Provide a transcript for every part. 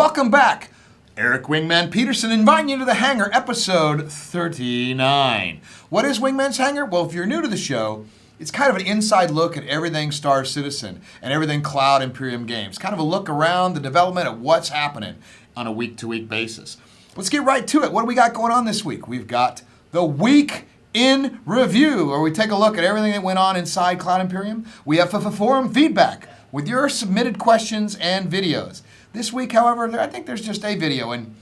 Welcome back. Eric Wingman Peterson inviting you to the Hangar, episode 39. What is Wingman's Hangar? Well, if you're new to the show, it's kind of an inside look at everything Star Citizen and everything Cloud Imperium games. Kind of a look around the development of what's happening on a week-to-week basis. Let's get right to it. What do we got going on this week? We've got the Week in Review, where we take a look at everything that went on inside Cloud Imperium. We have forum feedback with your submitted questions and videos. This week, however, I think there's just a video, and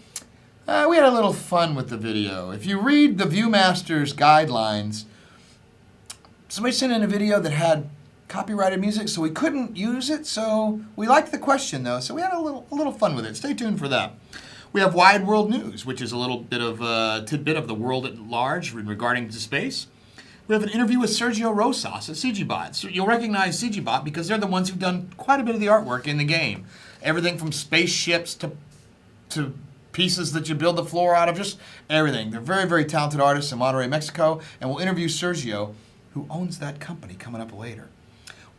we had a little fun with the video. If you read the Viewmaster's guidelines, somebody sent in a video that had copyrighted music, so we couldn't use it, so we liked the question, though, so we had a little fun with it. Stay tuned for that. We have Wide World News, which is a little bit of a tidbit of the world at large regarding to space. We have an interview with Sergio Rosas at CIG Bot. So you'll recognize CIG Bot because they're the ones who've done quite a bit of the artwork in the game. Everything from spaceships to pieces that you build the floor out of, just everything. They're very, very talented artists in Monterrey, Mexico, and we'll interview Sergio, who owns that company, coming up later.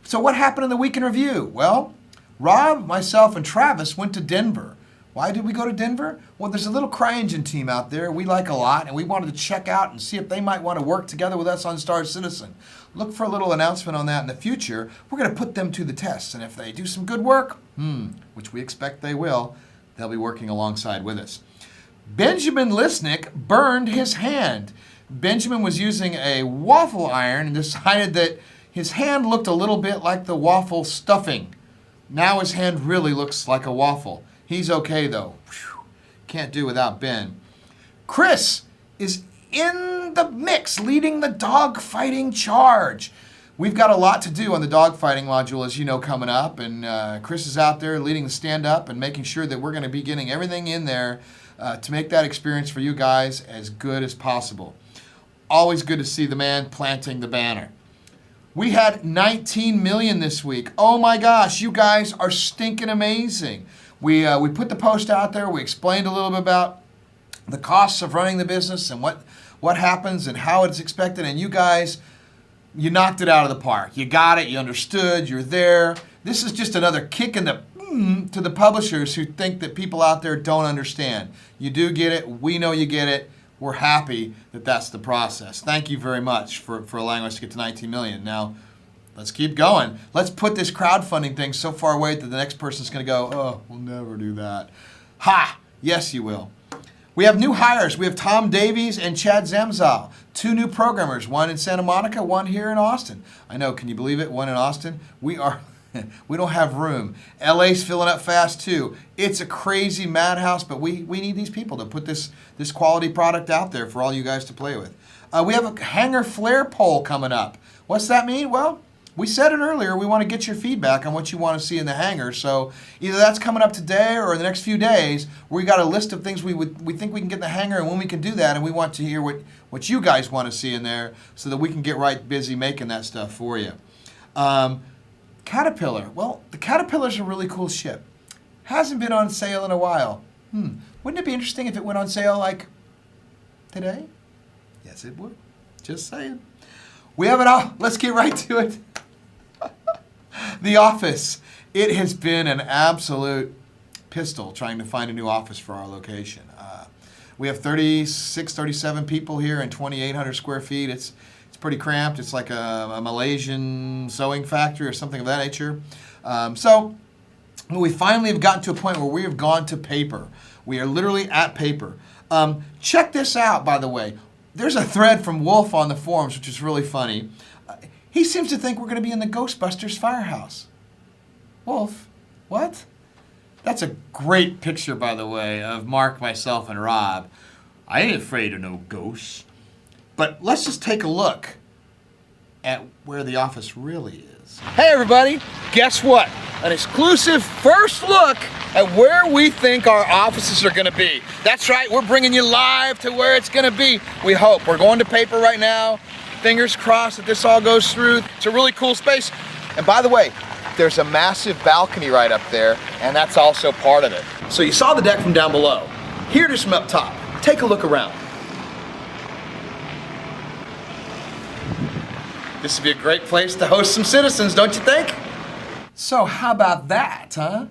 So what happened in the Week in Review? Well, Rob, myself, and Travis went to Denver. Why did we go to Denver? Well, there's a little CryEngine team out there we like a lot, and we wanted to check out and see if they might want to work together with us on Star Citizen. Look for a little announcement on that in the future. We're going to put them to the test, and if they do some good work, which we expect they will, they'll be working alongside with us. Benjamin Lisnick burned his hand. Benjamin was using a waffle iron and decided that his hand looked a little bit like the waffle stuffing. Now his hand really looks like a waffle. He's okay, though. Whew. Can't do without Ben. Chris is in the mix, leading the dogfighting charge. We've got a lot to do on the dogfighting module, as you know, coming up. And Chris is out there leading the stand-up and making sure that we're going to be getting everything in there to make that experience for you guys as good as possible. Always good to see the man planting the banner. We had 19 million this week. Oh my gosh, you guys are stinking amazing. We put the post out there. We explained a little bit about the costs of running the business and what happens and how it's expected. And you guys, you knocked it out of the park. You got it. You understood. You're there. This is just another kick in the to the publishers who think that people out there don't understand. You do get it. We know you get it. We're happy that that's the process. Thank you very much for allowing us to get to 19 million. Now, let's keep going. Let's put this crowdfunding thing so far away that the next person's going to go, oh, we'll never do that. Ha! Yes, you will. We have new hires. We have Tom Davies and Chad Zamzal. 2 new programmers, one in Santa Monica, one here in Austin. I know, can you believe it? One in Austin. We don't have room. LA's filling up fast, too. It's a crazy madhouse, but we need these people to put this quality product out there for all you guys to play with. We have a Hangar Flare poll coming up. What's that mean? Well, we said it earlier, we want to get your feedback on what you want to see in the Hangar, so either that's coming up today or in the next few days. We got a list of things we think we can get in the Hangar and when we can do that, and we want to hear what you guys want to see in there so that we can get right busy making that stuff for you. Caterpillar. Well, the Caterpillar's a really cool ship. Hasn't been on sale in a while. Wouldn't it be interesting if it went on sale like today? Yes, it would. Just saying. We have it all. Let's get right to it. The office. It has been an absolute pistol trying to find a new office for our location. We have 36, 37 people here and 2,800 square feet. It's pretty cramped. It's like a Malaysian sewing factory or something of that nature. So we finally have gotten to a point where we have gone to paper. We are literally at paper. Check this out, by the way. There's a thread from Wulf on the forums, which is really funny. He seems to think we're going to be in the Ghostbusters firehouse. Wulf, what? That's a great picture, by the way, of Mark, myself, and Rob. I ain't afraid of no ghosts. But let's just take a look at where the office really is. Hey, everybody. Guess what? An exclusive first look at where we think our offices are going to be. That's right. We're bringing you live to where it's going to be. We hope. We're going to paper right now. Fingers crossed that this all goes through. It's a really cool space. And by the way, there's a massive balcony right up there, and that's also part of it. So you saw the deck from down below. Here it is from up top. Take a look around. This would be a great place to host some citizens, don't you think? So how about that, huh?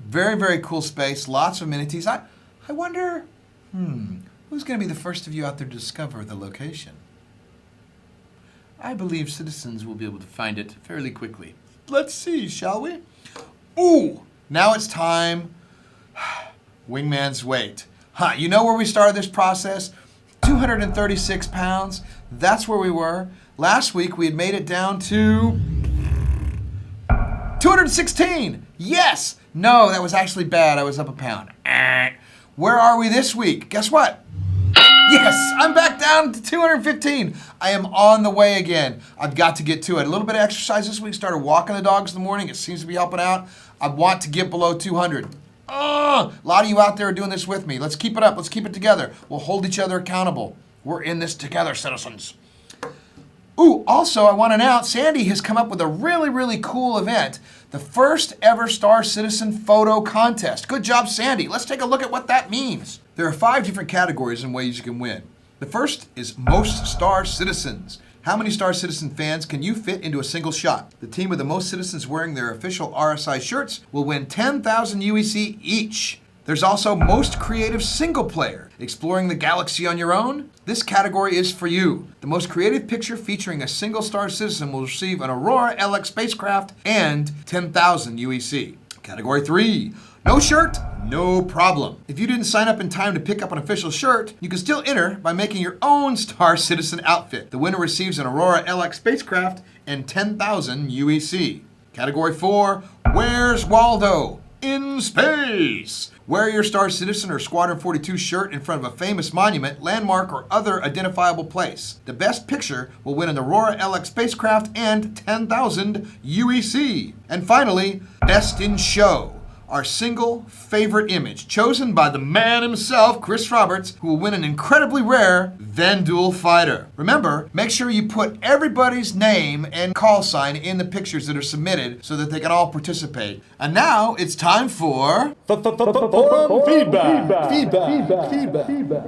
Very, very cool space. Lots of amenities. I wonder, who's going to be the first of you out there to discover the location? I believe citizens will be able to find it fairly quickly. Let's see, shall we? Ooh, now it's time. Wingman's weight. You know where we started this process? 236 pounds. That's where we were. Last week we had made it down to 216. Yes. No, that was actually bad. I was up a pound. Where are we this week? Guess what? Yes, I'm back down to 215. I am on the way again. I've got to get to it. A little bit of exercise this week. Started walking the dogs in the morning. It seems to be helping out. I want to get below 200. A lot of you out there are doing this with me. Let's keep it up. Let's keep it together. We'll hold each other accountable. We're in this together, citizens. Ooh, also, I want to announce Sandy has come up with a really, really cool event. The first ever Star Citizen photo contest. Good job, Sandy. Let's take a look at what that means. There are 5 different categories and ways you can win. The first is Most Star Citizens. How many Star Citizen fans can you fit into a single shot? The team with the most citizens wearing their official RSI shirts will win 10,000 UEC each. There's also Most Creative Single Player. Exploring the galaxy on your own? This category is for you. The most creative picture featuring a single Star Citizen will receive an Aurora LX spacecraft and 10,000 UEC. Category 3. No shirt? No problem. If you didn't sign up in time to pick up an official shirt, you can still enter by making your own Star Citizen outfit. The winner receives an Aurora LX spacecraft and 10,000 UEC. Category 4. Where's Waldo? In space. Wear your Star Citizen or Squadron 42 shirt in front of a famous monument, landmark, or other identifiable place. The best picture will win an Aurora LX spacecraft and 10,000 UEC. And finally, Best in Show. Our single favorite image, chosen by the man himself, Chris Roberts, who will win an incredibly rare Vendul fighter. Remember, make sure you put everybody's name and call sign in the pictures that are submitted so that they can all participate. And now it's time for feedback.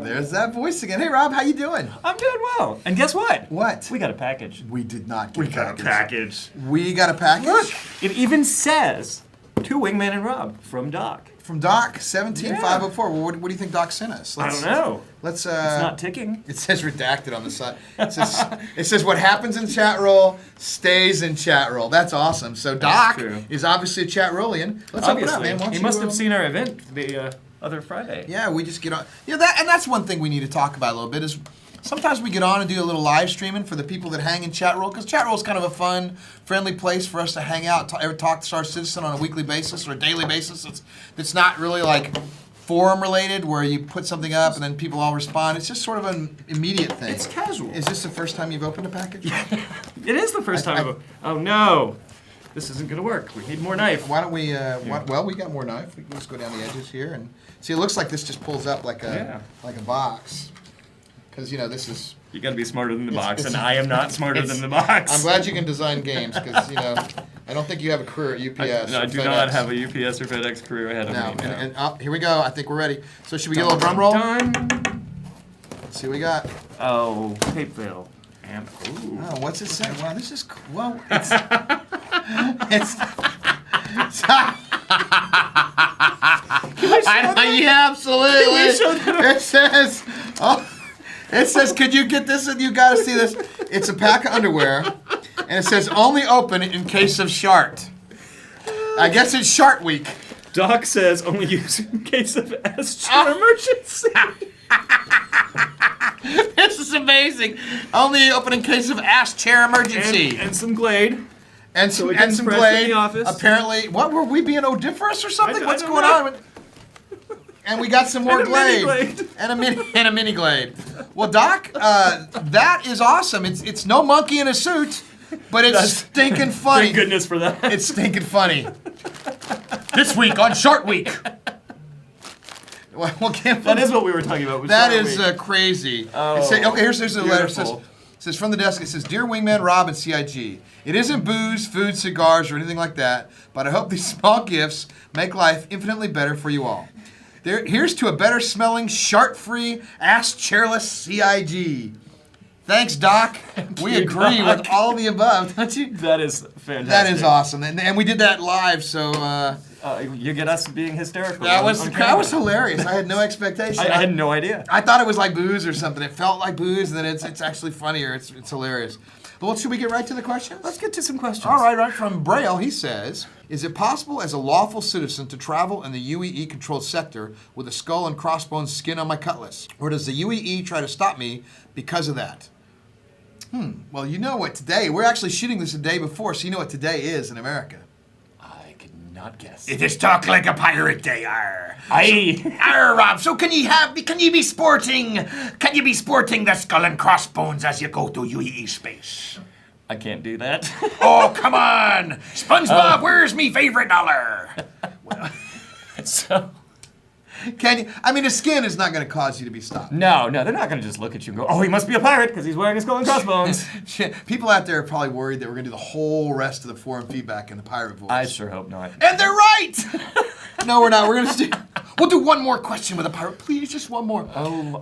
There's that voice again. Hey Rob, how you doing? I'm doing well. And guess what? What? We got a package. We did not get We got a package. We got a package? Look, it even says to Wingman and Rob from Doc. From Doc 17504. Well, what do you think Doc sent us? I don't know. Let's. It's not ticking. It says redacted on the side. It says what happens in chat roll stays in chat roll. That's awesome. So Doc is obviously a chat rollian. Let's open it up, man. He must have seen our event the other Friday. Yeah, we just get on. Yeah, that's one thing we need to talk about a little bit is. Sometimes we get on and do a little live streaming for the people that hang in chat roll, because chat roll is kind of a fun, friendly place for us to hang out, talk to Star Citizen on a weekly basis or a daily basis. It's not really like forum related where you put something up and then people all respond. It's just sort of an immediate thing. It's casual. Is this the first time you've opened a package? It is the first time. Oh no, this isn't going to work. We need more knife. Why don't we? Well, we got more knife. We can just go down the edges here and see. It looks like this just pulls up like a box. Because, this is... You got to be smarter than the box, and I am not smarter than the box. I'm glad you can design games, because, I don't think you have a career at UPS. I do not have a UPS or FedEx career ahead of me. And here we go. I think we're ready. So should we get a little drum roll? Done. Let's see what we got. Oh, tape veil. And, ooh. Oh, what's it say? Wow, this is... Well, it's... Yeah, absolutely. It says... It says, could you get this? And you got to see this. It's a pack of underwear, and it says only open in case of shart. I guess it's Shart Week. Doc says only use in case of emergency. This is amazing. Only open in case of ass chair emergency. And some Glade. And some Glade. In the office. Apparently, what were we being odiferous or something? What's going on? And we got some more Glade. And a mini Glade. Well, Doc, that is awesome. It's no monkey in a suit, but it's stinking funny. Thank goodness for that. It's stinking funny. This week on Short Week. Well, that is what we were talking about. That is crazy. Oh, here's the letter. It says from the desk, it says, Dear Wingman, Rob, and CIG, it isn't booze, food, cigars, or anything like that, but I hope these small gifts make life infinitely better for you all. Here's to a better smelling, shart-free, ass-chairless CIG. Thanks, Doc. We agree with all the above, don't you? That is fantastic. That is awesome. And we did that live, so You get us being hysterical. That on was camera. hilarious. I had no expectation. I had no idea. I thought it was like booze or something. It felt like booze, and then it's actually funnier. It's hilarious. Well, should we get right to the questions? Let's get to some questions. All right. From Braille, he says, is it possible as a lawful citizen to travel in the UEE-controlled sector with a skull and crossbones skin on my cutlass? Or does the UEE try to stop me because of that? Well, you know what today, we're actually shooting this the day before, so you know what today is in America. I could not guess. It is talk like a pirate day, arr. Aye. Arr, Rob, so can you be sporting the skull and crossbones as you go to UEE space? I can't do that. Oh, come on! SpongeBob, where's me favorite dollar? So, Can you? I mean, the skin is not going to cause you to be stopped. no, they're not going to just look at you and go, oh, he must be a pirate because he's wearing a skull and crossbones. People out there are probably worried that we're going to do the whole rest of the forum feedback in the pirate voice. I sure hope not. And they're right! No, we're not. We'll do one more question with a pirate. Please, just one more.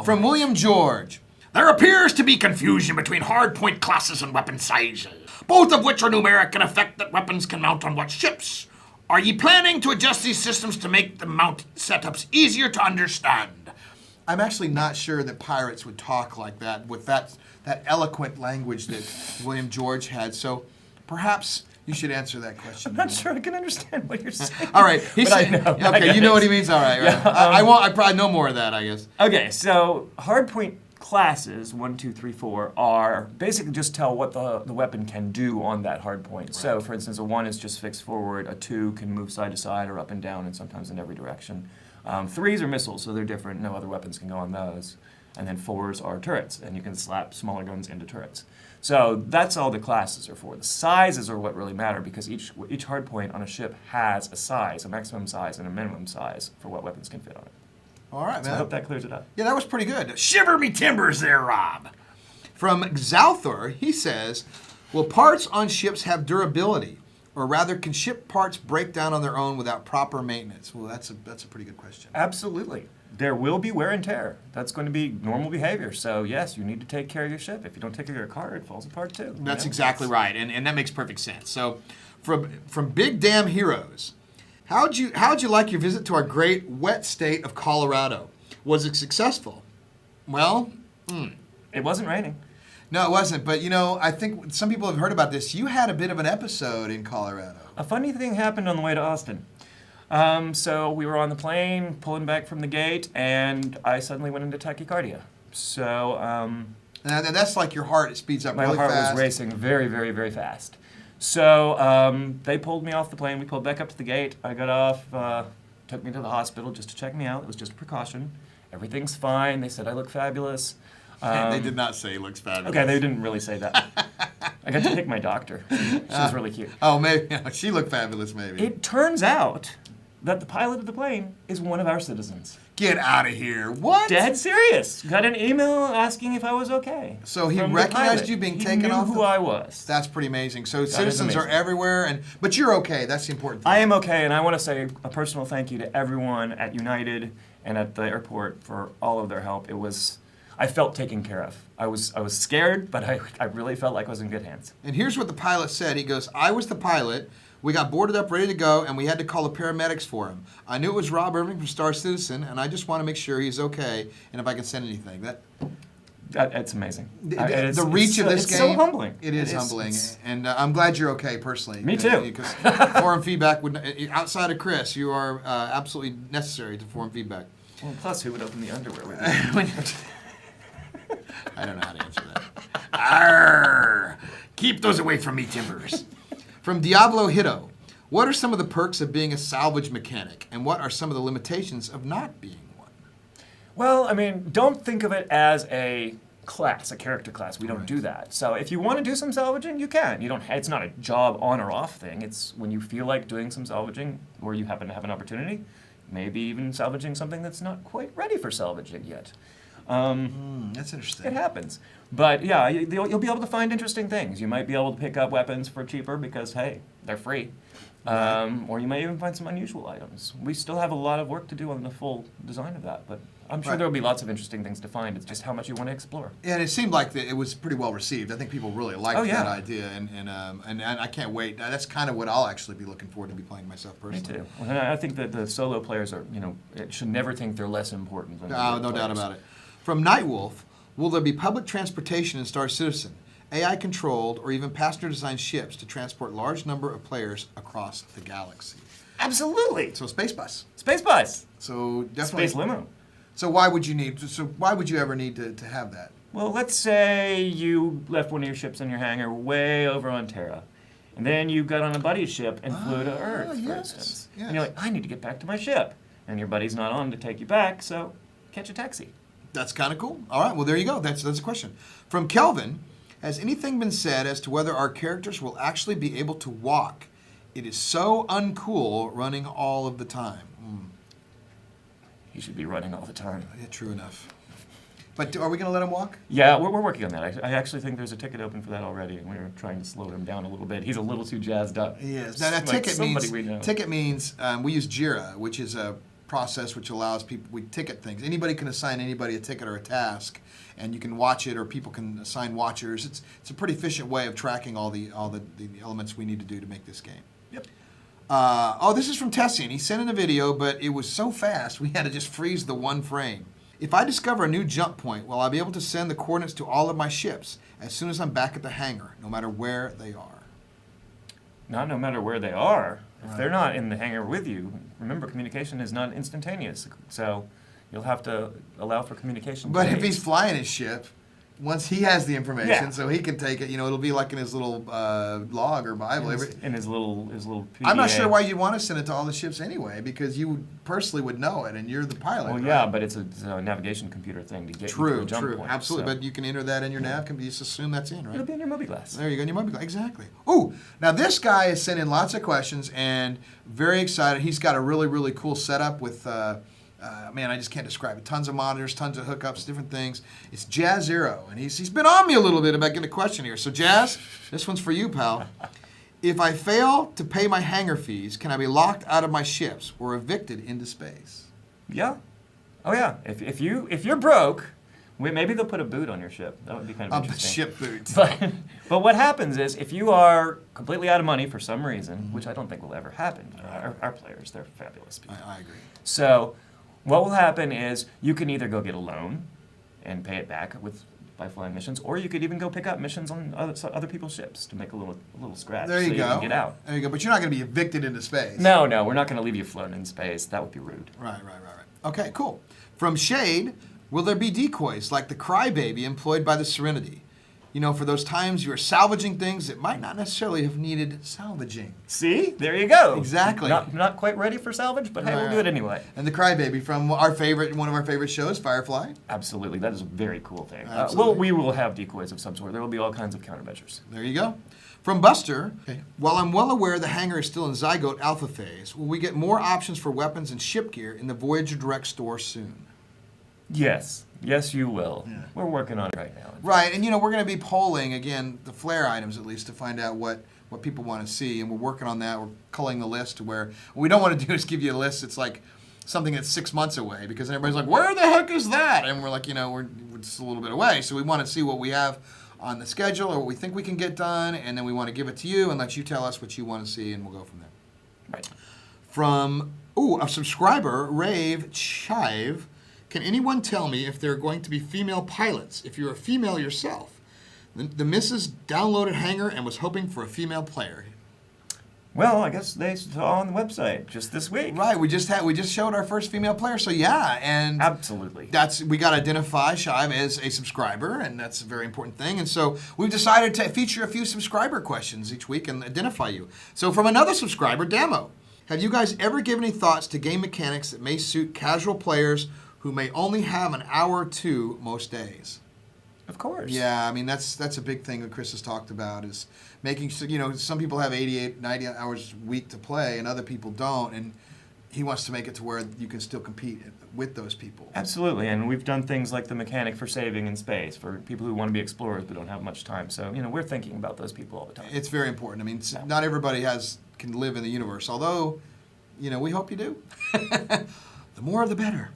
From William George. There appears to be confusion between hardpoint classes and weapon sizes, both of which are numeric and affect that weapons can mount on what ships. Are ye planning to adjust these systems to make the mount setups easier to understand? I'm actually not sure that pirates would talk like that with that eloquent language that William George had. So perhaps you should answer that question. I'm not sure I can understand what you're saying. All right. He But I said, know. okay, you know what he means? All right. Right. Yeah, I probably know more of that, I guess. Okay, so hardpoint classes, 1, 2, 3, 4, are basically just tell what the weapon can do on that hardpoint. Right. So, for instance, a 1 is just fixed forward, a 2 can move side to side or up and down and sometimes in every direction. 3s are missiles, so they're different, no other weapons can go on those. And then 4s are turrets, and you can slap smaller guns into turrets. So that's all the classes are for. The sizes are what really matter because each hardpoint on a ship has a size, a maximum size and a minimum size for what weapons can fit on it. All right, So man. I hope that clears it up. Yeah, that was pretty good. Shiver me timbers there, Rob. From Xalthor, he says, will parts on ships have durability? Or rather, can ship parts break down on their own without proper maintenance? Well, that's a pretty good question. Absolutely. There will be wear and tear. That's going to be normal behavior. So yes, you need to take care of your ship. If you don't take care of your car, it falls apart too. That's exactly right, and that makes perfect sense. So, from Big Damn Heroes, how'd you like your visit to our great wet state of Colorado? Was it successful? Well, It wasn't raining. no, it wasn't. But I think some people have heard about this. You had a bit of an episode in Colorado. A funny thing happened on the way to Austin. So we were on the plane, pulling back from the gate, and I suddenly went into tachycardia. So Now, that's like your heart speeds up my really heart fast. was racing very, very, very fast. So they pulled me off the plane. We pulled back up to the gate. I got off, took me to the hospital just to check me out. It was just a precaution. Everything's fine. They said I look fabulous. They did not say he looks fabulous. Okay, they didn't really say that. I got to pick my doctor. She was really cute. Oh, maybe she looked fabulous. Maybe. It turns out that the pilot of the plane is one of our citizens. Get out of here! What? Dead serious. Got an email asking if I was okay. So he from the recognized pilot. you being He taken knew off who the- I was. That's pretty amazing. So is citizens are amazing. everywhere, but you're okay. That's the important thing. I am okay, and I want to say a personal thank you to everyone at United and at the airport for all of their help. I felt taken care of. I was scared, but I really felt like I was in good hands. And here's what the pilot said. He goes, I was the pilot. We got boarded up, ready to go, and we had to call the paramedics for him. I knew it was Rob Irving from Star Citizen, and I just want to make sure he's okay and if I can send anything. It's amazing. The reach of this it's game. so humbling. It is humbling. And I'm glad you're okay personally. Me too. Because forum feedback, outside of Chris, you are absolutely necessary to forum feedback. Well, plus, who would open the underwear with you? I don't know how to answer that. Arr! Keep those away from me timbers. From Diablo Hito, what are some of the perks of being a salvage mechanic, and what are some of the limitations of not being one? Well, I mean, don't think of it as a class, a character class. We don't do that. So if you want to do some salvaging, you can. You don't. It's not a job on or off thing. It's when you feel like doing some salvaging, or you happen to have an opportunity, maybe even salvaging something that's not quite ready for salvaging yet. That's interesting. It happens. But yeah, you'll be able to find interesting things. You might be able to pick up weapons for cheaper because, hey, they're free. Or you may even find some unusual items. We still have a lot of work to do on the full design of that, but I'm sure Right. there will be lots of interesting things to find. It's just how much you want to explore. And it seemed like it was pretty well received. I think people really liked Oh, yeah. that idea, and I can't wait. That's kind of what I'll actually be looking forward to be playing myself Me personally. too. And I think that the solo players are, should never think they're less important than the No group doubt players. about it. From Night Wolf, will there be public transportation in Star Citizen, AI-controlled or even passenger-designed ships to transport large number of players across the galaxy? Absolutely. So space bus. Space bus. So definitely. Space limo. So why would you ever need to have that? Well, let's say you left one of your ships in your hangar way over on Terra, and then you got on a buddy ship and flew to Earth, for yes, instance. yes. And you're like, I need to get back to my ship. And your buddy's not on to take you back, so catch a taxi. That's kind of cool. All right, well, there you go. That's a question. From Kelvin, has anything been said as to whether our characters will actually be able to walk? It is so uncool running all of the time. You should be running all the time. Yeah, true enough. But are we going to let him walk? Yeah, we're working on that. I actually think there's a ticket open for that already, and we're trying to slow him down a little bit. He's a little too jazzed up. He is. Now, Like ticket somebody means, we know. we use JIRA, which is a process which allows people, we ticket things. Anybody can assign anybody a ticket or a task, and you can watch it, or people can assign watchers. It's a pretty efficient way of tracking all the elements we need to do to make this game. Yep. This is from Tessian. He sent in a video, but it was so fast we had to just freeze the one frame. If I discover a new jump point, will I be able to send the coordinates to all of my ships as soon as I'm back at the hangar, no matter where they are? Not no matter where they are. If Right. they're not in the hangar with you, remember, communication is not instantaneous. So you'll have to allow for communication. But if delays. he's flying his ship, once he has the information, Yeah. so he can take it, it'll be like in his little log or Bible. in his little PDA. I'm not sure why you'd want to send it to all the ships anyway, because you personally would know it, and you're the pilot. Well, right? yeah, but it's a navigation computer thing to get you to True, a jump true, point. absolutely. So But you can enter that in your nav. You just assume that's in, right? it'll be in your movie glass. There you go, in your mobile. Exactly. Ooh, now this guy has sent in lots of questions and very excited. He's got a really, really cool setup with, man, I just can't describe it. Tons of monitors, tons of hookups, different things. It's Jazz Zero, and he's been on me a little bit about getting a question here. So Jazz, this one's for you, pal. If I fail to pay my hangar fees, can I be locked out of my ships or evicted into space? Yeah. Oh yeah. If you're broke, maybe they'll put a boot on your ship. That would be kind of A interesting. ship boot. But what happens is, if you are completely out of money for some reason, Mm-hmm. which I don't think will ever happen, our players, they're fabulous people. I agree. So what will happen is you can either go get a loan and pay it back by flying missions, or you could even go pick up missions on other people's ships to make a little scratch. There you so go. You can get out. There you go. But you're not going to be evicted into space. No, we're not going to leave you floating in space. That would be rude. Right. Okay, cool. From Shade, will there be decoys like the Crybaby employed by the Serenity? For those times you are salvaging things that might not necessarily have needed salvaging. See? There you go. Exactly. Not quite ready for salvage, but hey, we'll do it anyway. And the Crybaby from one of our favorite shows, Firefly. Absolutely. That is a very cool thing. Absolutely. We will have decoys of some sort. There will be all kinds of countermeasures. There you go. From Buster, while I'm well aware the hangar is still in Zygote alpha phase, will we get more options for weapons and ship gear in the Voyager Direct store soon? Yes. Yes, you will. Yeah. We're working on it right now. Right, and we're going to be polling, again, the flare items at least, to find out what people want to see, and we're working on that. We're culling the list to where what we don't want to do is give you a list that's like something that's 6 months away, because then everybody's like, where the heck is that? And we're like, we're just a little bit away, so we want to see what we have on the schedule or what we think we can get done, and then we want to give it to you and let you tell us what you want to see, and we'll go from there. Right. From, a subscriber, Rave Chive. Can anyone tell me if there are going to be female pilots? If you're a female yourself. The missus downloaded Hangar and was hoping for a female player. Well, I guess they saw on the website just this week. Right, we just showed our first female player, so yeah, and Absolutely. we got to identify Shive as a subscriber, and that's a very important thing. And so we've decided to feature a few subscriber questions each week and identify you. So from another subscriber, Damo, have you guys ever given any thoughts to game mechanics that may suit casual players who may only have an hour or two most days? Of course. Yeah, I mean, that's a big thing that Chris has talked about, is making, some people have 88, 90 hours a week to play and other people don't, and he wants to make it to where you can still compete with those people. Absolutely, and we've done things like the mechanic for saving in space for people who want to be explorers but don't have much time. So, we're thinking about those people all the time. It's very important. I mean, not everybody can live in the universe, although, we hope you do. The more the better.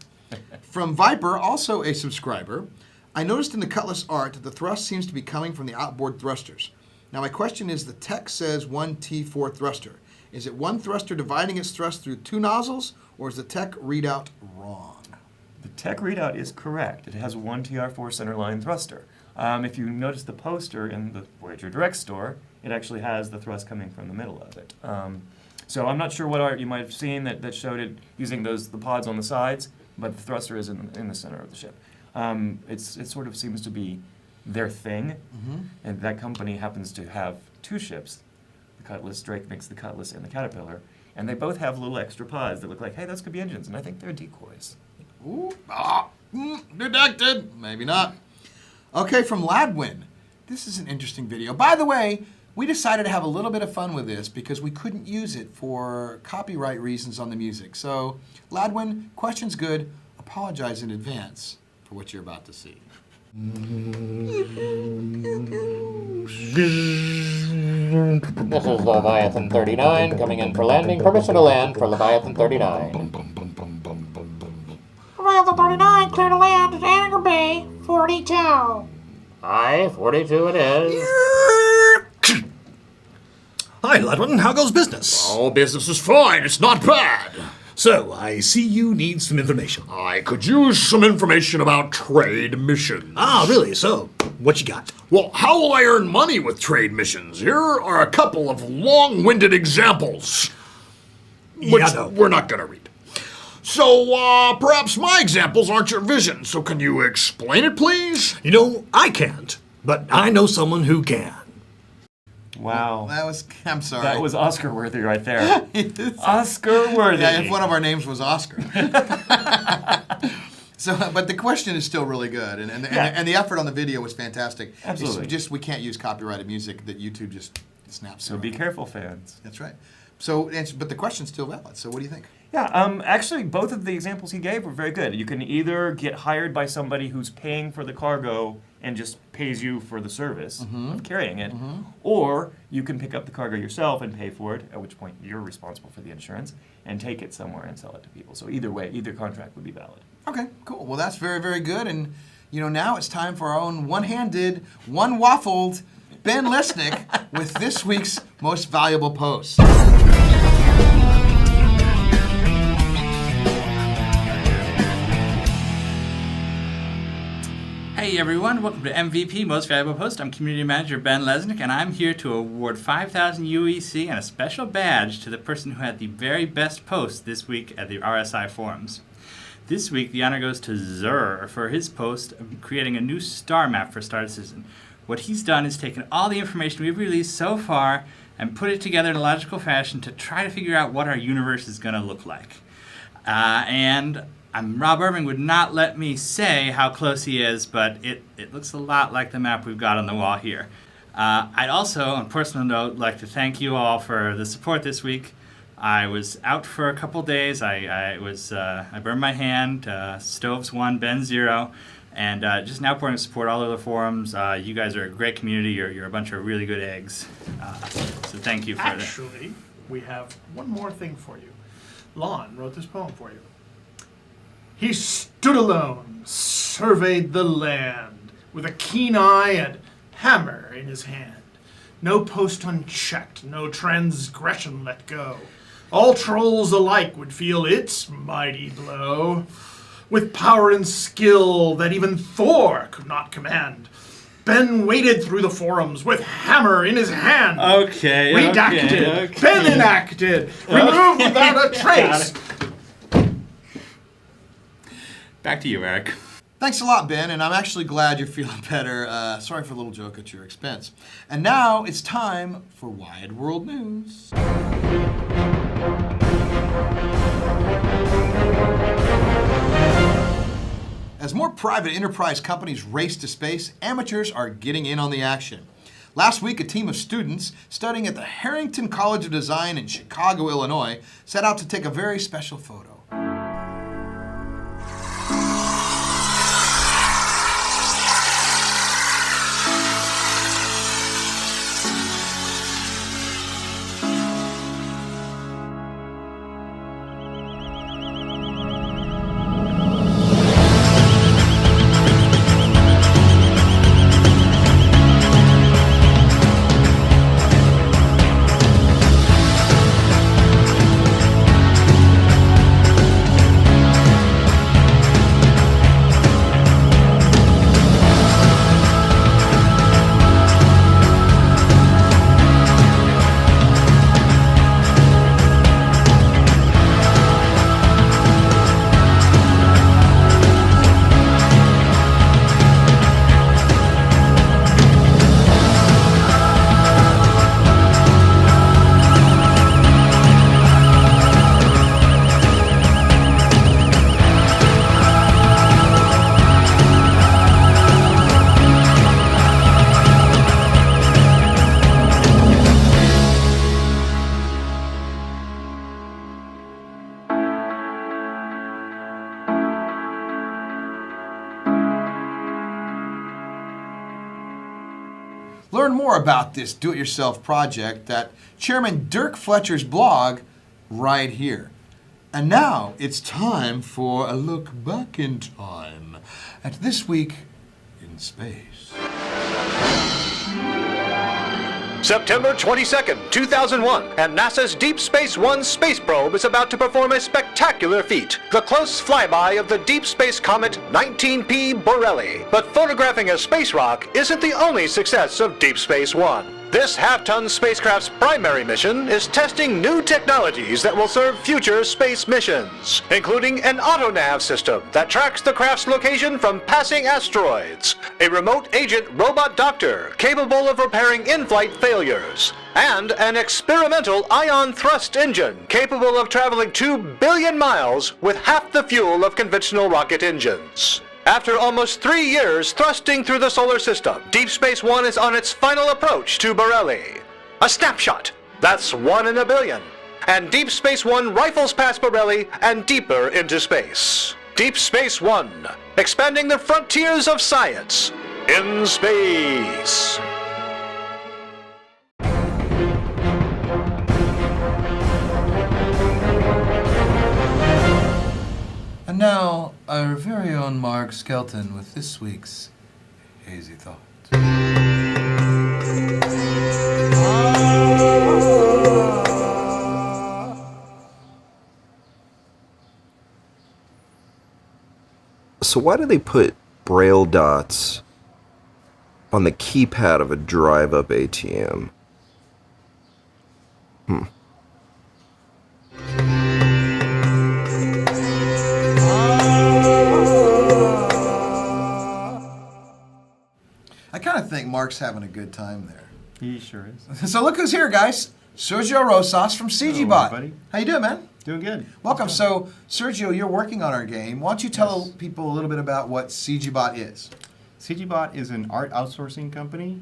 From Viper, also a subscriber, I noticed in the Cutlass art that the thrust seems to be coming from the outboard thrusters. Now my question is, the tech says 1 T4 thruster. Is it one thruster dividing its thrust through 2 nozzles, or is the tech readout wrong? The tech readout is correct. It has 1 TR4 centerline thruster. If you notice the poster in the Voyager Direct store, it actually has the thrust coming from the middle of it. So I'm not sure what art you might have seen that showed it using the pods on the sides, but the thruster is in the center of the ship. It sort of seems to be their thing, and that company happens to have 2 ships. The Cutlass, Drake makes the Cutlass and the Caterpillar, and they both have little extra pods that look like, hey, those could be engines, and I think they're decoys. Ooh, detected. Maybe not. Okay, from Ladwin. This is an interesting video. By the way, we decided to have a little bit of fun with this because we couldn't use it for copyright reasons on the music. So, Ladwin, question's good. Apologize in advance for what you're about to see. This is Leviathan 39 coming in for landing. Permission to land for Leviathan 39. Leviathan 39, clear to land at Hangar Bay 42. Aye, 42 it is. Hi, Ladwin. How goes business? Oh, business is fine. It's not bad. So, I see you need some information. I could use some information about trade missions. Ah, really? So, what you got? Well, how will I earn money with trade missions? Here are a couple of long-winded examples, which we're not going to read. So, perhaps my examples aren't your vision, so can you explain it, please? You know, I can't, but I know someone who can. Wow. I'm sorry. That was Oscar-worthy right there. Oscar-worthy. Yeah, if one of our names was Oscar. So, but the question is still really good, and the effort on the video was fantastic. Absolutely. It's just we can't use copyrighted music that YouTube just snaps. So be careful, fans. That's right. So, but the question's still valid. So, what do you think? Yeah, actually, both of the examples he gave were very good. You can either get hired by somebody who's paying for the cargo and just pays you for the service of carrying it, or you can pick up the cargo yourself and pay for it, at which point you're responsible for the insurance, and take it somewhere and sell it to people. So either way, either contract would be valid. Okay, cool. Well, that's very, very good. And, now it's time for our own one-handed, one-waffled Ben Lesnick with this week's most valuable post. Hey everyone, welcome to MVP, Most Valuable Post. I'm Community Manager Ben Lesnick, and I'm here to award 5,000 UEC and a special badge to the person who had the very best post this week at the RSI forums. This week, the honor goes to Zuur for his post of creating a new star map for Star Citizen. What he's done is taken all the information we've released so far and put it together in a logical fashion to try to figure out what our universe is going to look like. Rob Irving would not let me say how close he is, but it looks a lot like the map we've got on the wall here. I'd also, on a personal note, like to thank you all for the support this week. I was out for a couple days. I burned my hand. Stoves 1, Ben 0, and just now pouring support all over the forums. You guys are a great community. You're a bunch of really good eggs. So thank you for that. Actually, we have one more thing for you. Lon wrote this poem for you. He stood alone, surveyed the land, with a keen eye and hammer in his hand. No post unchecked, no transgression let go. All trolls alike would feel its mighty blow. With power and skill that even Thor could not command, Ben waded through the forums with hammer in his hand. Okay. Redacted, Ben enacted, removed without a trace. Back to you, Eric. Thanks a lot, Ben, and I'm actually glad you're feeling better. Sorry for a little joke at your expense. And now it's time for Wide World News. As more private enterprise companies race to space, amateurs are getting in on the action. Last week, a team of students studying at the Harrington College of Design in Chicago, Illinois, set out to take a very special photo. more about this do-it-yourself project at Chairman Dirk Fletcher's blog right here. And now it's time for a look back in time at This Week in Space. September 22nd, 2001, and NASA's Deep Space One space probe is about to perform a spectacular feat, the close flyby of the deep space comet 19P Borrelli. But photographing a space rock isn't the only success of Deep Space One. This half-ton spacecraft's primary mission is testing new technologies that will serve future space missions, including an autonav system that tracks the craft's location from passing asteroids, a remote agent robot doctor capable of repairing in-flight failures, and an experimental ion thrust engine capable of traveling 2 billion miles with half the fuel of conventional rocket engines. After almost 3 years thrusting through the solar system, Deep Space One is on its final approach to Borrelli. A snapshot. That's 1 in a billion. And Deep Space One rifles past Borrelli and deeper into space. Deep Space One, expanding the frontiers of science in space. And now, our very own Mark Skelton with this week's Hazy Thought. So why do they put braille dots on the keypad of a drive-up ATM? I kind of think Mark's having a good time there. He sure is. So look who's here, guys. Sergio Rosas from CIG Hello, Bot. everybody. How you doing, man? Doing good. Welcome. So, Sergio, you're working on our game. Why don't you tell people a little bit about what CIG Bot is? CIG Bot is an art outsourcing company.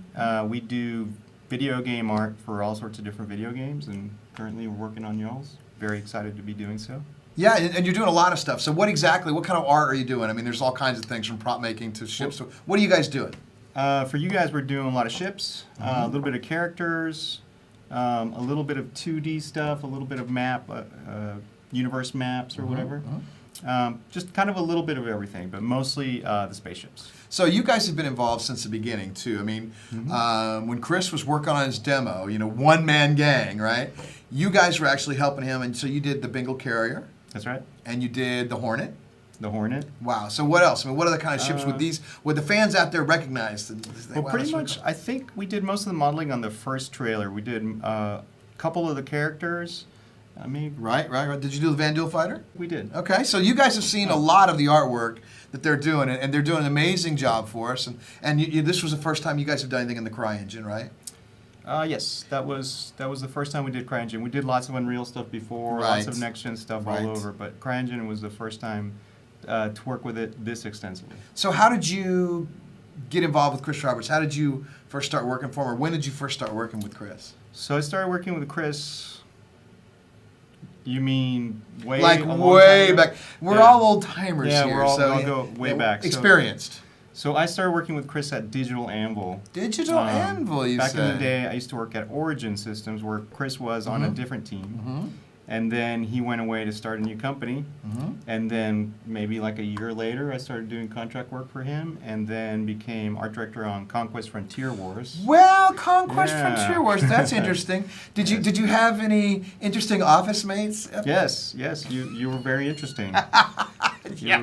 We do video game art for all sorts of different video games, and currently we're working on y'all's. Very excited to be doing so. Yeah, and you're doing a lot of stuff. So what kind of art are you doing? I mean, there's all kinds of things from prop making to ships. So what are you guys doing? For you guys, we're doing a lot of ships, a little bit of characters, a little bit of 2D stuff, a little bit of map, universe maps or whatever. Just kind of a little bit of everything, but mostly the spaceships. So you guys have been involved since the beginning, too. I mean, when Chris was working on his demo, one-man gang, right? You guys were actually helping him, and so you did the Bengal Carrier. That's right. And you did the Hornet. The Hornet. Wow. So what else? I mean, what other kind of ships would the fans out there recognize? Well, pretty much, I think we did most of the modeling on the first trailer. We did a couple of the characters. I mean, right. Did you do the Van Duel Fighter? We did. Okay, so you guys have seen a lot of the artwork that they're doing, and they're doing an amazing job for us. And this was the first time you guys have done anything in the CryEngine, right? Yes, that was the first time we did CryEngine. We did lots of Unreal stuff before, lots of next-gen stuff all over, but CryEngine was the first time to work with it this extensively. So how did you get involved with Chris Roberts? How did you first start working for him, or when did you first start working with Chris? So I started working with Chris. You mean way back? We're all old timers here. Yeah, so we'll go way back. Experienced. So I started working with Chris at Digital Anvil. Digital Anvil, you back say? in the day, I used to work at Origin Systems, where Chris was on a different team. And then he went away to start a new company. And then maybe like a year later, I started doing contract work for him, and then became art director on Conquest Frontier Wars. Well, Conquest Frontier Wars, that's interesting. Did you have any interesting office mates? Yes, you were very interesting.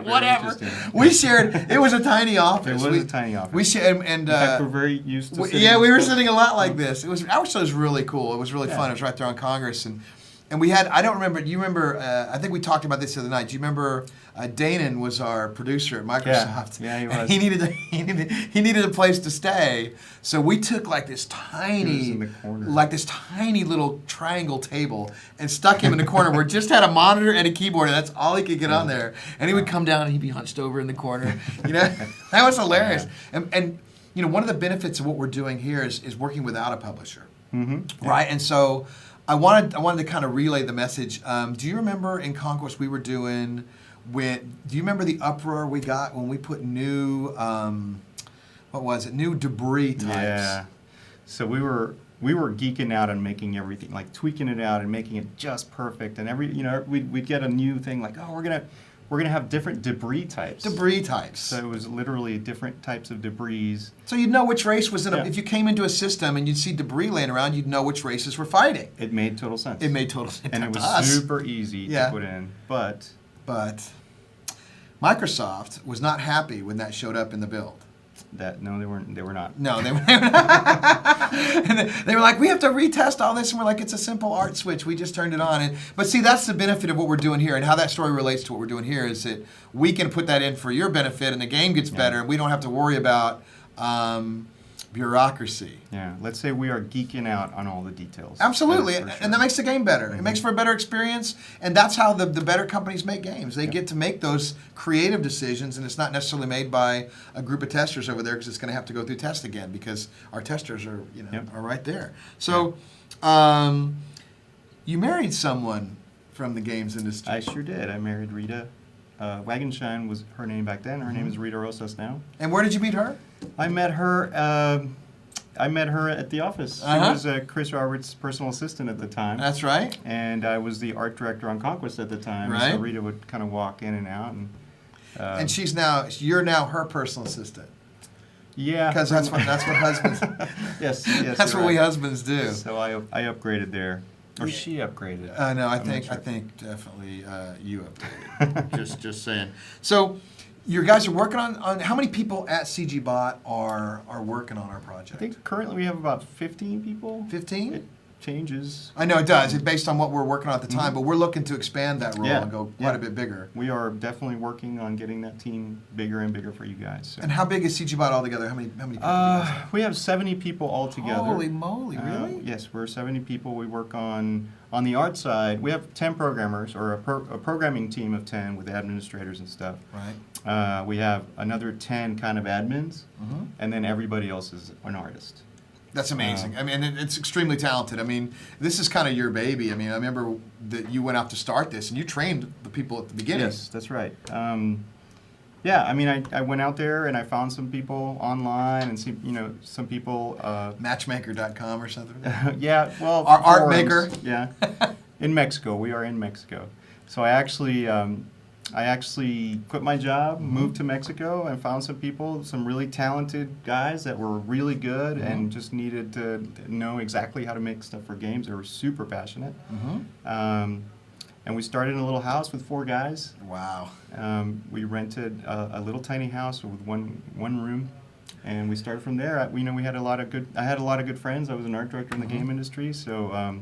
Whatever. We shared. It was a tiny office. It was a tiny office. We shared, and in fact, we're very used to. We were sitting a lot like this. Our show was really cool. It was really fun. It was right there on Congress, and we had. I don't remember. Do you remember? I think we talked about this the other night. Do you remember? Danon was our producer at Microsoft. Yeah, he was. And he needed a place to stay, so we took like this tiny, little triangle table and stuck him in the corner where it just had a monitor and a keyboard, and that's all he could get on there. And he would come down and he'd be hunched over in the corner. That was hilarious. And one of the benefits of what we're doing here is working without a publisher, right? And so I wanted to kind of relay the message. Do you remember in Conquest we were doing? Do you remember the uproar we got when we put new, new debris types? Yeah. So we were geeking out on making everything, like tweaking it out and making it just perfect. And we'd get a new thing like, oh, we're gonna have different debris types. Debris types. So it was literally different types of debris. So you'd know which race was in if you came into a system and you'd see debris laying around, you'd know which races were fighting. It made total sense. It made total sense. And it was super easy to put in. But Microsoft was not happy when that showed up in the build. No, they weren't. They were not. No, they were not. And they were like, we have to retest all this, and we're like, it's a simple art switch. We just turned it on. But see, that's the benefit of what we're doing here, and how that story relates to what we're doing here is that we can put that in for your benefit, and the game gets better, and we don't have to worry about bureaucracy. Yeah, let's say we are geeking out on all the details. Absolutely, Sure. and that makes the game better. It makes for a better experience, and that's how the better companies make games. They get to make those creative decisions, and it's not necessarily made by a group of testers over there because it's going to have to go through test again because our testers are are right there. So, you married someone from the games industry. I sure did. I married Rita. Wagenshine was her name back then. Her name is Rita Rosas now. And where did you meet her? I met her at the office. She was Chris Roberts' personal assistant at the time. That's right. And I was the art director on Conquest at the time. Right. So Rita would kind of walk in and out. And you're now her personal assistant. Yeah. Because that's what husbands. yes. That's what we husbands do. So I upgraded there. Or she upgraded. No, I think definitely you upgraded. just saying. So, you guys are working on how many people at CG Bot are working on our project? I think currently we have about 15 people. 15? It changes. I know it does. It's based on what we're working on at the time, but we're looking to expand that role and go quite a bit bigger. We are definitely working on getting that team bigger and bigger for you guys. So. And how big is CG Bot altogether? How many people? We have 70 people altogether. Holy moly! Really? Yes, we're 70 people. We work on the art side. We have 10 programmers, or a programming team of 10 with administrators and stuff. Right. We have another 10 kind of admins, and then everybody else is an artist. That's amazing. I mean, it's extremely talented. I mean, this is kind of your baby. I mean, I remember that you went out to start this, and you trained the people at the beginning. Yes, that's right. Yeah, I mean, I went out there and I found some people online and some people. Matchmaker.com or something. Yeah, well, our art forums, maker. Yeah, in Mexico. We are in Mexico. So I actually quit my job, moved to Mexico, and found some people, some really talented guys that were really good and just needed to know exactly how to make stuff for games. They were super passionate. And we started in a little house with 4 guys. Wow. We rented a little tiny house with one room, and we started from there. I had a lot of good friends. I was an art director in the game industry, so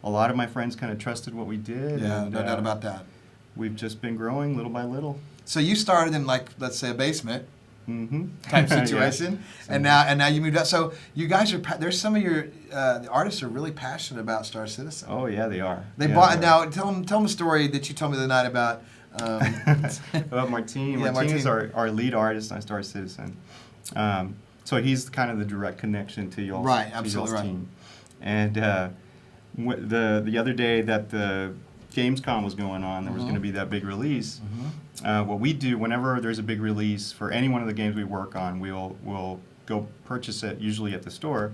a lot of my friends kind of trusted what we did. Yeah, and, no doubt about that. We've just been growing little by little. So you started in, like, let's say a basement type situation, Yeah. and now you moved out. So you guys are there's some of your the artists are really passionate about Star Citizen. Oh yeah, they are. They bought now. Tell them a story that you told me the night about. About Martin. Yeah, Martin is our lead artist on Star Citizen. So he's kind of the direct connection to y'all's, right, absolutely right. team. And the other day that the Gamescom was going on, there was going to be that big release. What we do whenever there's a big release for any one of the games we work on, we'll go purchase it usually at the store,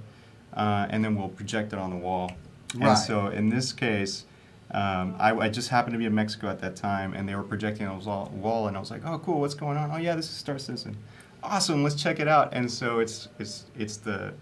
and then we'll project it on the wall. Right. And so in this case, I just happened to be in Mexico at that time, and they were projecting on the wall, and I was like, "Oh, cool! What's going on? Oh, yeah, this is Star Citizen. Awesome! Let's check it out." And so it's the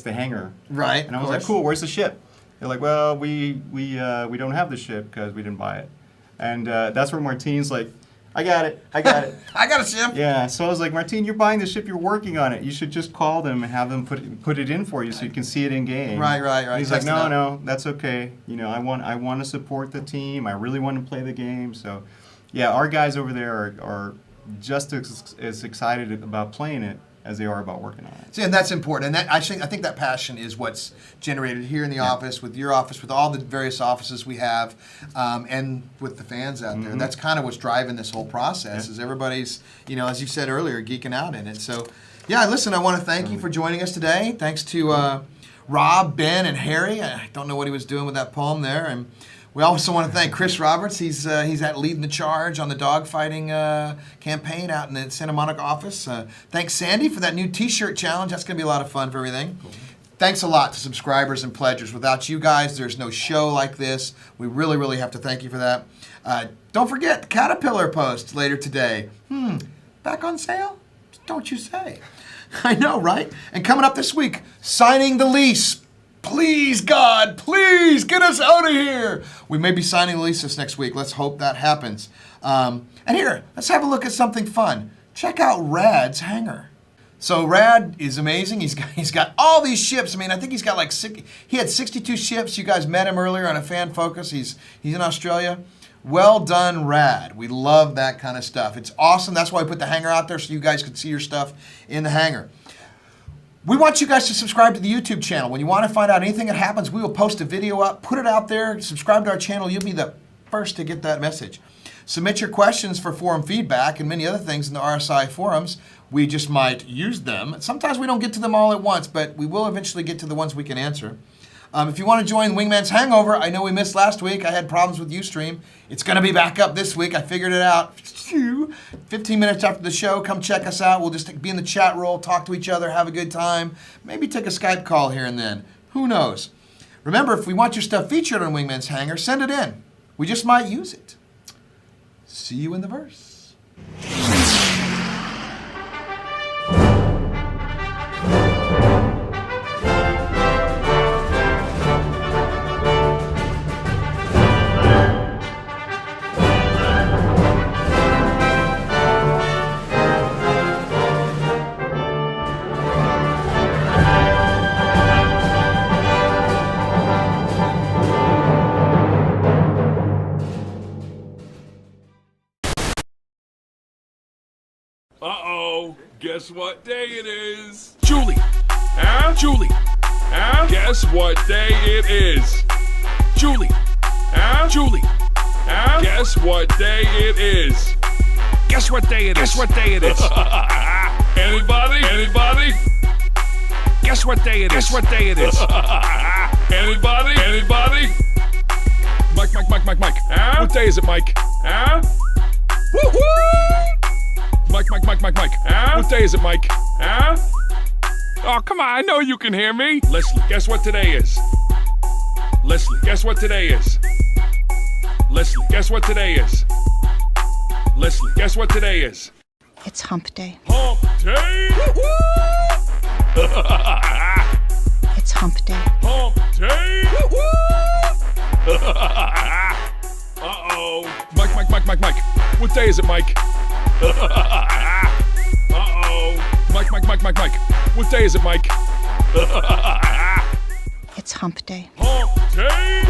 hangar. Right. And I was like, "Cool! Where's the ship?" They're like, "Well, we don't have the ship because we didn't buy it." And that's where Martine's like, I got it. I got a ship. Yeah. So I was like, Martine, you're buying the ship. You're working on it. You should just call them and have them put it in for you so you can see it in game. Right. And he's like, no, that's okay. I want to support the team. I really want to play the game. So, yeah, our guys over there are just as excited about playing it as they are about working on it. See, and that's important. And I think that passion is what's generated here in the office, with your office, with all the various offices we have, and with the fans out there. That's kind of what's driving this whole process. Is everybody's, as you said earlier, geeking out in it. So, yeah, listen, I want to thank you for joining us today. Thanks to Rob, Ben, and Harry. I don't know what he was doing with that poem there. And we also want to thank Chris Roberts. He's leading the charge on the dogfighting campaign out in the Santa Monica office. Thanks, Sandy, for that new T-shirt challenge. That's going to be a lot of fun for everything. Cool. Thanks a lot to subscribers and pledgers. Without you guys, there's no show like this. We really, really have to thank you for that. Don't forget the Caterpillar post later today. Back on sale? Don't you say. I know, right? And coming up this week, signing the lease. Please, God, please get us out of here. We may be signing the lease this next week. Let's hope that happens. And here, let's have a look at something fun. Check out Rad's hangar. So Rad is amazing. He's got all these ships. I mean, I think he's got like he had 62 ships. You guys met him earlier on a fan focus. He's in Australia. Well done, Rad. We love that kind of stuff. It's awesome. That's why I put the hangar out there so you guys could see your stuff in the hangar. We want you guys to subscribe to the YouTube channel. When you want to find out anything that happens, we will post a video up, put it out there, subscribe to our channel. You'll be the first to get that message. Submit your questions for forum feedback and many other things in the RSI forums. We just might use them. Sometimes we don't get to them all at once, but we will eventually get to the ones we can answer. If you want to join Wingman's Hangover, I know we missed last week. I had problems with Ustream. It's going to be back up this week. I figured it out. 15 minutes after the show, come check us out. We'll just be in the chat roll, talk to each other, have a good time. Maybe take a Skype call here and then. Who knows? Remember, if we want your stuff featured on Wingman's Hangar, send it in. We just might use it. See you in the verse. Guess what day it is? Julie! Huh? Julie! Huh? Guess what day it is? Julie! Huh? Julie! Huh? Guess what day it is? Guess what day it is? Guess what day it is? Anybody? Anybody? Guess what day it is? Guess what day it is? Anybody? Anybody? Mike. Huh? What day is it, Mike? Huh? Woo-hoo! Mike. Huh? What day is it, Mike? Huh? Oh, come on, I know you can hear me. Leslie, guess what today is? Leslie, guess what today is? Leslie, guess what today is? Leslie, guess what today is? It's hump day. Hump day! It's hump day. Hump day! Uh-oh. Mike. What day is it, Mike? Uh-oh. Mike. What day is it, Mike? It's hump day. Hump day!